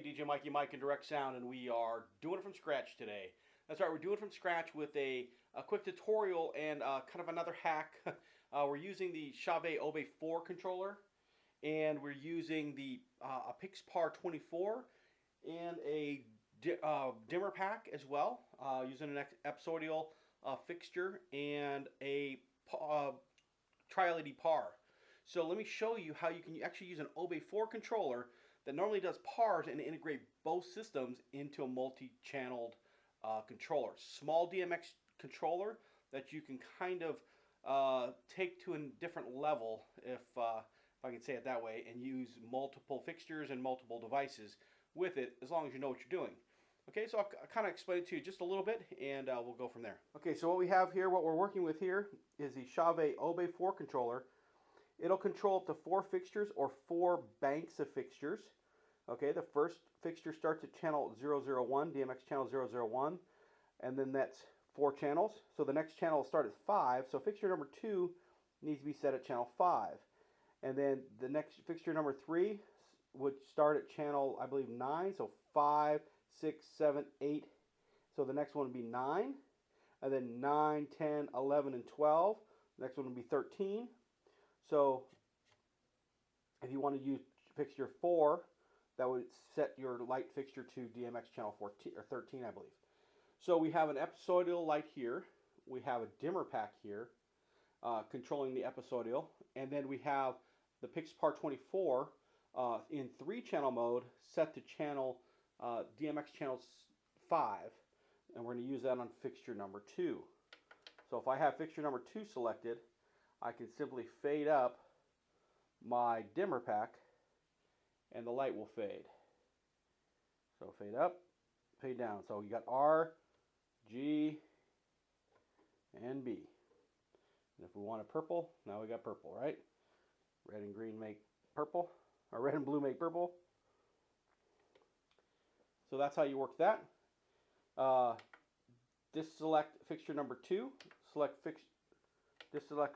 DJ Mikey, Mike and Direct Sound, and we are doing it from scratch today. That's right, we're doing it from scratch with a quick tutorial and kind of another hack. We're using the CHAUVET Obey4 controller, and we're using the a Pixpar 24 and a dimmer pack as well, using an episodial fixture and a tri-LED par. So let me show you how you can actually use an Obey4 controller that normally does pars and integrate both systems into a multi-channeled controller. Small DMX controller that you can kind of take to a different level, if I can say it that way, and use multiple fixtures and multiple devices with it, as long as you know what you're doing. Okay, so I'll kind of explain it to you just a little bit, and we'll go from there. Okay, so what we have here, what we're working with here, is the CHAUVET Obey4 controller. It'll control up to 4 fixtures or 4 banks of fixtures. Okay, the first fixture starts at channel 001, DMX channel 001, and then that's 4 channels. So the next channel will start at 5, so fixture number 2 needs to be set at channel 5. And then the next fixture number 3 would start at channel, I believe, 9, so 5, 6, 7, 8. So the next one would be 9, and then 9, 10, 11, and 12. The next one would be 13. So if you want to use fixture 4, that would set your light fixture to DMX channel 14 or 13, I believe. So we have an episodial light here. We have a dimmer pack here, controlling the episodial, and then we have the Pixpar 24 in 3-channel mode, set to channel DMX channel 5, and we're going to use that on fixture number 2. So if I have fixture number 2 selected, I can simply fade up my dimmer pack and the light will fade. So fade up, fade down. So you got R, G, and B. And if we want a purple, now we got purple, right? Red and green make purple, or red and blue make purple. So that's how you work that. Deselect fixture number 2, deselect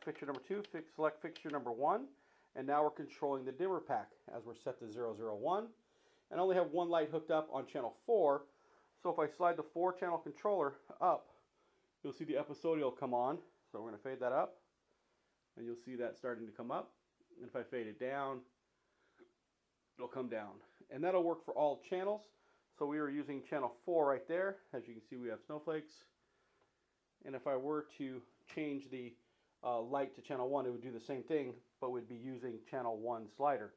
fixture number 2, select fixture number 1, and now we're controlling the dimmer pack as we're set to 001, and only have one light hooked up on channel 4. So if I slide the 4-channel controller up, you'll see the episodial come on. So we're going to fade that up, and you'll see that starting to come up. And if I fade it down, it'll come down, and that'll work for all channels. So we were using channel 4 right there. As you can see, we have snowflakes. And if I were to change the light to channel 1, it would do the same thing, but we'd be using channel 1 slider.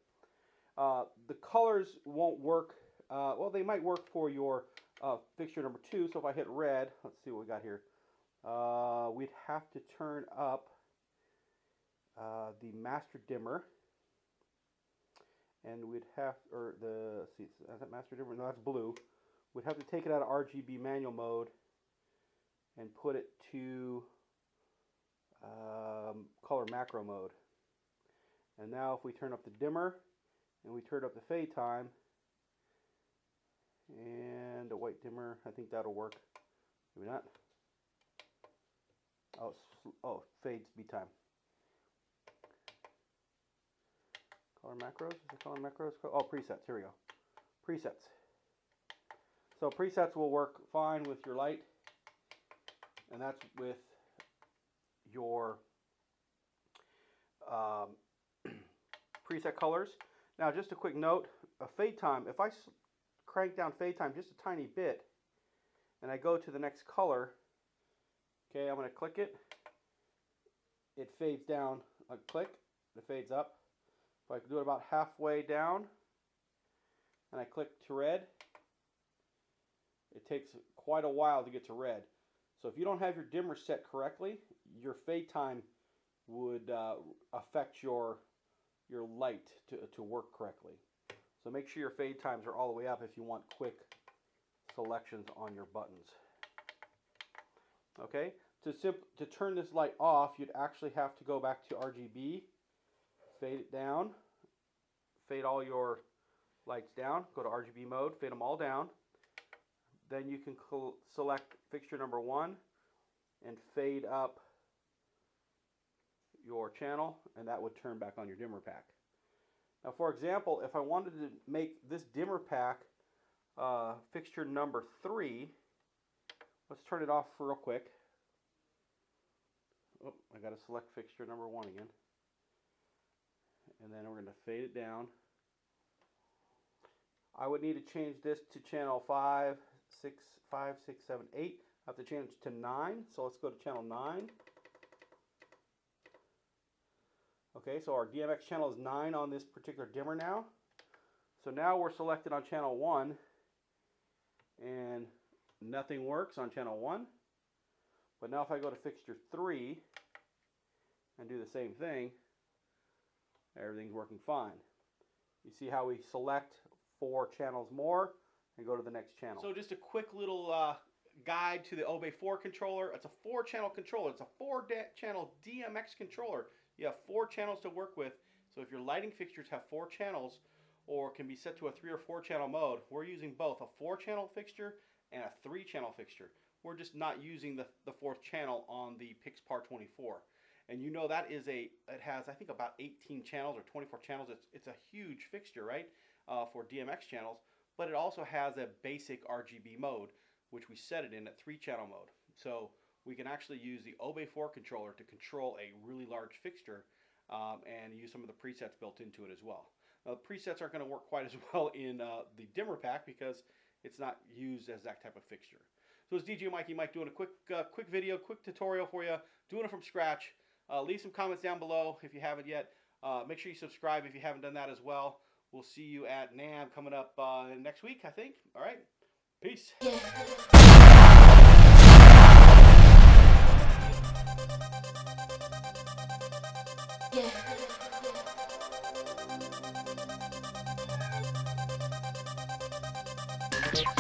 The colors won't work. Well, they might work for your fixture number 2. So if I hit red, let's see what we got here. We'd have to turn up the master dimmer. And we'd have, or the, let's see, is that master dimmer? No, that's blue. We'd have to take it out of RGB manual mode and put it to color macro mode. And now if we turn up the dimmer and we turn up the fade time and the white dimmer, I think that'll work. Maybe not. Oh, fade speed time. Color macros, is it color macros? Oh, presets, here we go. Presets. So presets will work fine with your light, and that's with your preset colors. Now just a quick note, a fade time, if I crank down fade time just a tiny bit, and I go to the next color, okay, I'm going to click it, it fades down, I click, it fades up. If I do it about halfway down, and I click to red, it takes quite a while to get to red. So if you don't have your dimmer set correctly, your fade time would affect your light to work correctly. So make sure your fade times are all the way up if you want quick selections on your buttons. Okay, to turn this light off, you'd actually have to go back to RGB, fade it down, fade all your lights down, go to RGB mode, fade them all down. Then you can select fixture number 1 and fade up your channel, and that would turn back on your dimmer pack. Now for example, if I wanted to make this dimmer pack fixture number 3. Let's turn it off real quick. Oh, I got to select fixture number 1 again. And then we're going to fade it down. I would need to change this to channel 5, 6, 7, 8. I have to change it to 9. So let's go to channel 9. Okay, so our DMX channel is 9 on this particular dimmer now. So now we're selected on channel 1. And nothing works on channel 1. But now if I go to fixture 3 and do the same thing, everything's working fine. You see how we select 4 channels more and go to the next channel. So just a quick little guide to the Obey4 controller. It's a 4-channel controller. It's a 4-channel DMX controller. You have 4 channels to work with. So if your lighting fixtures have 4 channels or can be set to a 3 or 4 channel mode, we're using both a 4-channel fixture and a 3-channel fixture. We're just not using the 4th channel on the Pixpar 24. And you know that is it has, I think, about 18 channels or 24 channels. It's a huge fixture, right, for DMX channels. But it also has a basic RGB mode, which we set it in at 3-channel mode. So we can actually use the Obey4 controller to control a really large fixture and use some of the presets built into it as well. Now, the presets aren't going to work quite as well in the dimmer pack because it's not used as that type of fixture. So it's DJ Mikey Mike doing a quick video, quick tutorial for you, doing it from scratch. Leave some comments down below if you haven't yet. Make sure you subscribe if you haven't done that as well. We'll see you at NAMM coming up next week, I think. All right. Peace. Yeah.